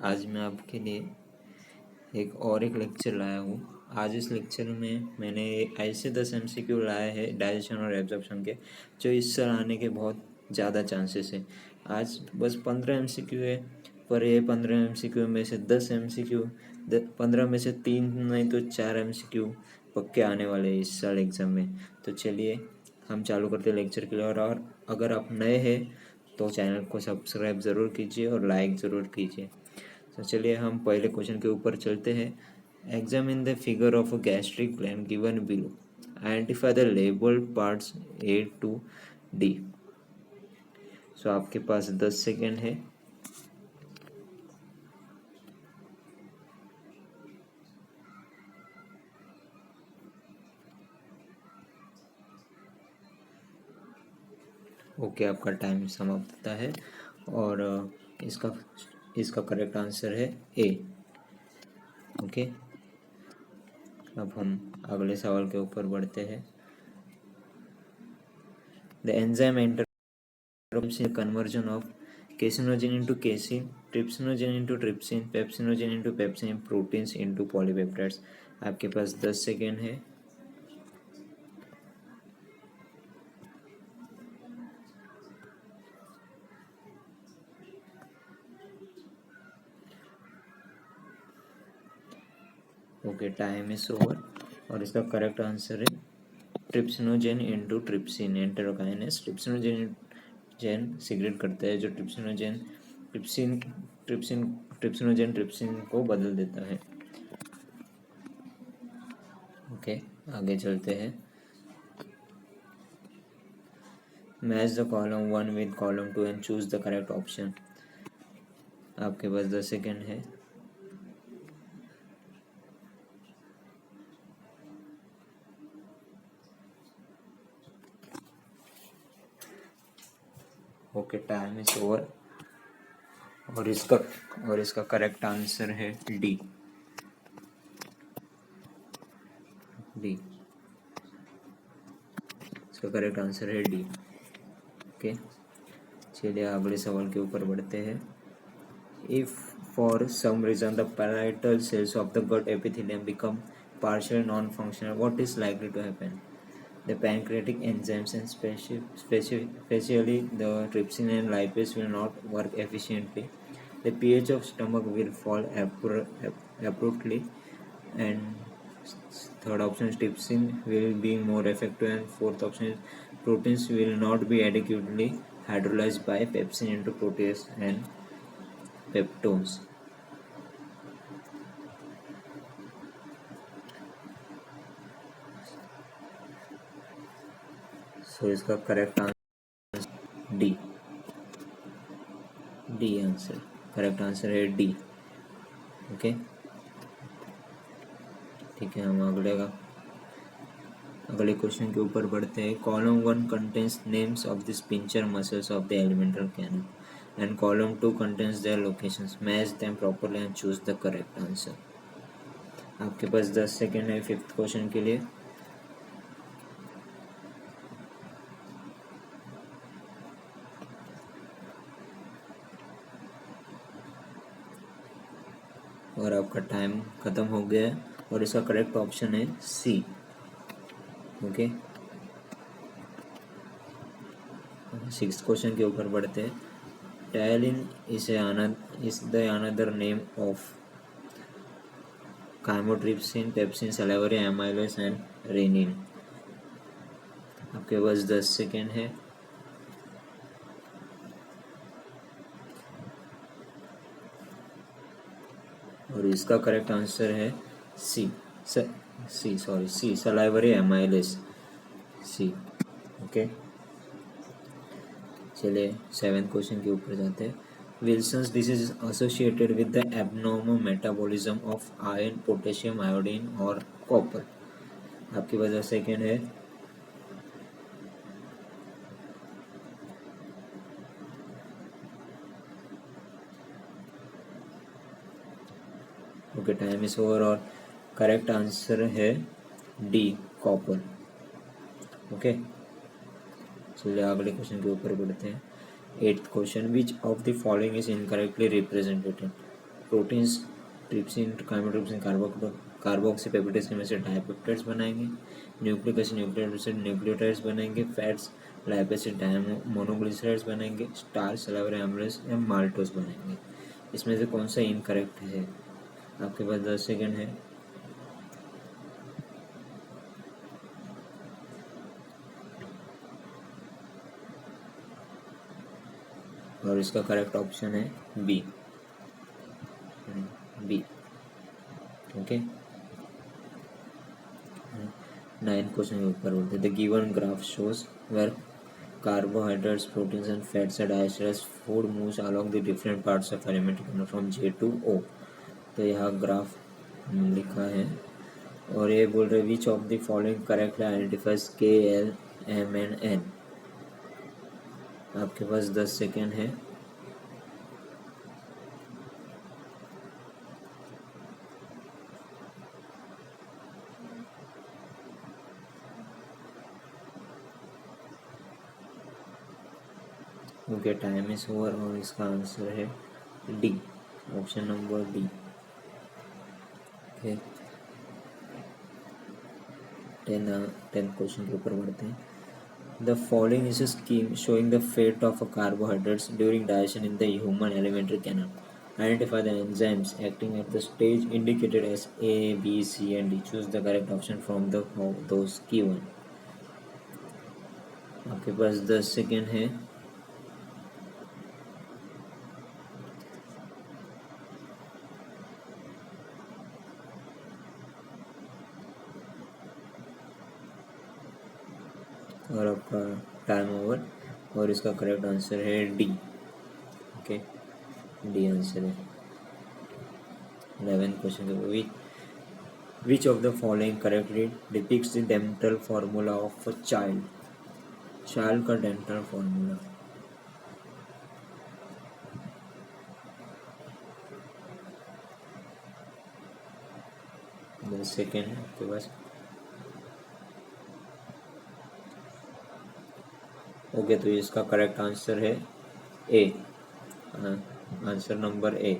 आज मैं आपके लिए एक लेक्चर लाया हूँ। आज इस लेक्चर में मैंने ऐसे 10 MCQ लाए हैं डाइजेशन और एब्जॉर्प्शन के, जो इस साल आने के बहुत ज़्यादा चांसेस है। आज बस 15 MCQ है, पर ये 15 MCQ में से 10 MCQ 15 में से 3 नहीं तो 4 MCQ पक्के आने वाले हैं इस साल एग्ज़ाम में। तो चलिए हम चालू करते हैं लेक्चर के लिए। और अगर आप नए हैं तो चैनल को सब्सक्राइब ज़रूर कीजिए और लाइक ज़रूर कीजिए। तो चलिए हम पहले क्वेश्चन के ऊपर चलते हैं। Examine the figure of a gastric gland given below, identify the labelled parts A to D। सो आपके पास 10 सेकेंड है। ओके, आपका टाइम समाप्त होता है और इसका करेक्ट आंसर है A। ओके, अब हम अगले सवाल के ऊपर बढ़ते हैं। The enzyme interrupts the conversion of casinogen into casein, trypsinogen into trypsin, pepsinogen into pepsin, proteins into polypeptides। आपके पास 10 सेकेंड है। ओके, टाइम इज ओवर और इसका करेक्ट आंसर है trypsinogen into trypsin enterokinase. Trypsinogen secrete करता है, जो trypsinogen trypsin को बदल देता है। ओके, आगे चलते हैं। Match the column 1 with column 2 and choose the correct option. आपके पास 10 सेकेंड है। ओके, टाइम इज ओवर और इसका करेक्ट आंसर है डी। इसका करेक्ट आंसर है डी। ओके, चलिए अगले सवाल के ऊपर बढ़ते हैं। If for some reason the parietal cells of the gut epithelium become partially non-functional, what is likely to happen? The pancreatic enzymes and especially the trypsin and lipase will not work efficiently. The pH of stomach will fall abruptly, and third option is trypsin will be more effective, and fourth option is proteins will not be adequately hydrolyzed by pepsin into protease and peptones। So इसका correct answer D answer correct answer है D. Okay, ठीक है, हम अगले question के ऊपर बढ़ते हैं। Column 1 contains names of the sphincter muscles of the elemental canal and column 2 contains their locations. Match them properly and choose the correct answer. आपके पास 10 सेकेंड है फिफ्थ क्वेश्चन के लिए। और आपका टाइम खत्म हो गया है और इसका करेक्ट ऑप्शन है सी। ओके, सिक्स्थ क्वेश्चन के ऊपर बढ़ते हैं। Ptyalin is the another name of chymotrypsin, pepsin, salivary amylase and rennin. आपके पास 10 सेकेंड है। और इसका करेक्ट आंसर है C salivary amylase, C. Okay, चलिए सेवेंथ क्वेश्चन के ऊपर जाते हैं। Wilson's disease is associated with the abnormal metabolism of iron, potassium, iodine और कॉपर। आपके पास 10 सेकेंड है। ओके, टाइम इज ओवर और करेक्ट आंसर है डी, कॉपर। ओके, चलिए अगले क्वेश्चन के ऊपर बढ़ते हैं। Eighth question, which of the following is incorrectly represented? Proteins trypsin, chymotrypsin, carboxypeptides में से डाइपेप्टाइड्स बनाएंगे, nucleic acid nucleic acid nucleotides बनाएंगे, फैट्स लाइपेसिड मोनोग्लिसराइड्स बनाएंगे, स्टार्च सल्फर एमलेस या माल्टोस बनाएंगे। इसमें से कौन सा इनकरेक्ट है? आपके पास 10 सेकेंड है। और इसका करेक्ट ऑप्शन है बी, बी। ओके, 9 क्वेश्चन के ऊपर बोलते हैं the given graph shows where carbohydrates, proteins and fats are digested food moves along the different parts of elementary from J to O। तो यह ग्राफ लिखा है और ये बोल रहे which of the following correctly identifies K, L, M and N. आपके पास 10 सेकेंड है। ओके, टाइम इज ओवर और इसका आंसर है D, option number D. Okay, 10th question के ऊपर बढ़ते हैं। The following is a scheme showing the fate of carbohydrates during digestion in the human alimentary canal. Identify the enzymes acting at the stage indicated as A, B, C, and D. Choose the correct option from those given। आपके पास 10 second है। और आपका time over और इसका correct answer है D. Okay, D answer है। 11th question के which of the following correctly depicts the dental formula of a child. Child का डेंटल फॉर्मूला। सेकेंड है आपके पास। ओके, तो इसका करेक्ट आंसर है A, answer number A.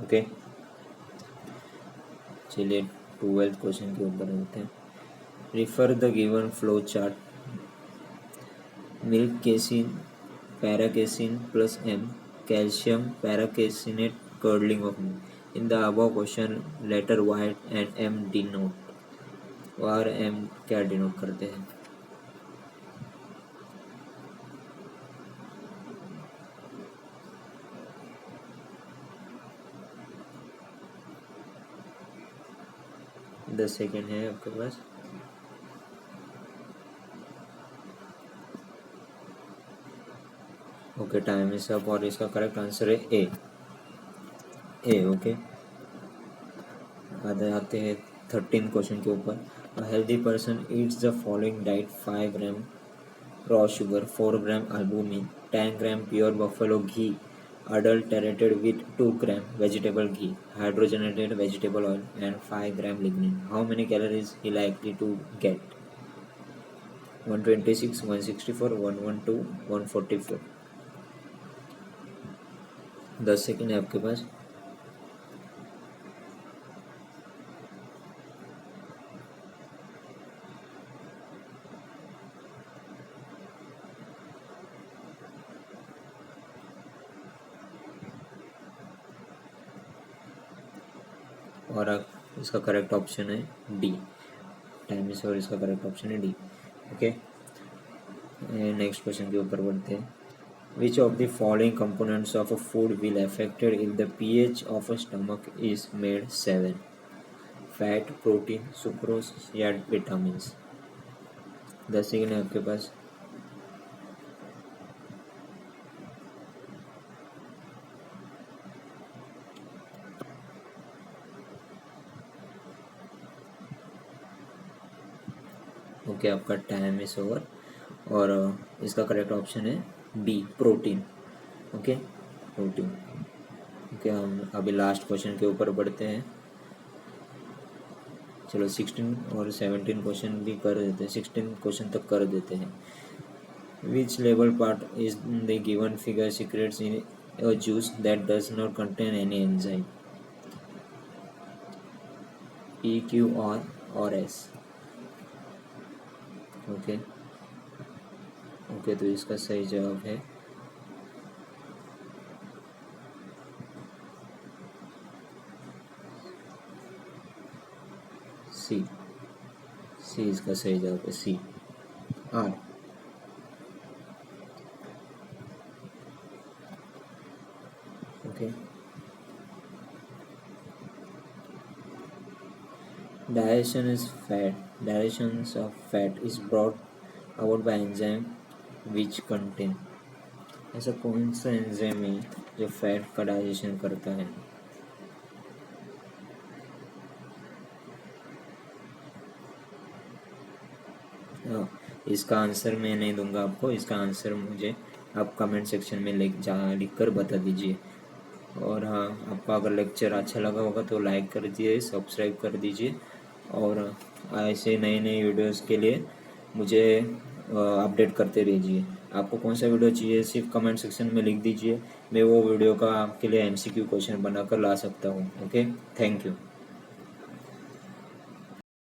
Okay, चलिए 12th क्वेश्चन के ऊपर होते हैं। Refer the given flow chart. Milk casein paracasein plus M, calcium paracaseinate curdling of milk. In the above question letter white and M denote, और M क्या denote करते हैं? दस सेकेंड है आपके पास। ओके, टाइम इज अप और इसका करेक्ट आंसर है ए। ओके, आते हैं 13 क्वेश्चन के ऊपर। A healthy person eats the following diet 5 gram raw sugar, 4 gram albumin, 10 gram pure buffalo ghee adulterated with 2 gram vegetable ghee, hydrogenated vegetable oil and 5 gram lignin. How many calories he likely to get? 126, 164, 112, 144। 10 second है आपके पास। और इसका correct option है D, time is और इसका correct option है D. Okay, next question के ऊपर बढ़ते हैं। विच of the following components of a food will affected if the pH of a stomach is made 7? Fat, protein, sucrose या vitamin. 10 second है आपके पास। ओके, आपका टाइम इज ओवर और इसका करेक्ट ऑप्शन है B, protein. Okay, protein. Okay, हम अभी लास्ट क्वेश्चन के ऊपर बढ़ते हैं। चलो 16 और 17 क्वेश्चन भी कर देते हैं, 16 क्वेश्चन तक कर देते हैं। Which level part is the given figure secrets in a juice that does not contain any enzyme? P, Q or S? Okay okay, तो इसका सही जवाब है सी। सी इसका सही जवाब है, C. R. Okay, digestion of fat is brought about by enzyme which contain। ऐसा कौन सा एंजाइम है जो फैट का डाइजेशन करता है? इसका आंसर मैं नहीं दूंगा आपको, इसका आंसर मुझे आप कमेंट सेक्शन में लिख कर बता दीजिए। और हाँ, आपको अगर लेक्चर अच्छा लगा होगा तो लाइक कर दीजिए, सब्सक्राइब कर दीजिए, और ऐसे नए नए वीडियोस के लिए मुझे अपडेट करते रहिए। आपको कौन सा वीडियो चाहिए सिर्फ कमेंट सेक्शन में लिख दीजिए, मैं वो वीडियो का आपके लिए MCQ क्वेश्चन बनाकर ला सकता हूँ। Okay, thank you.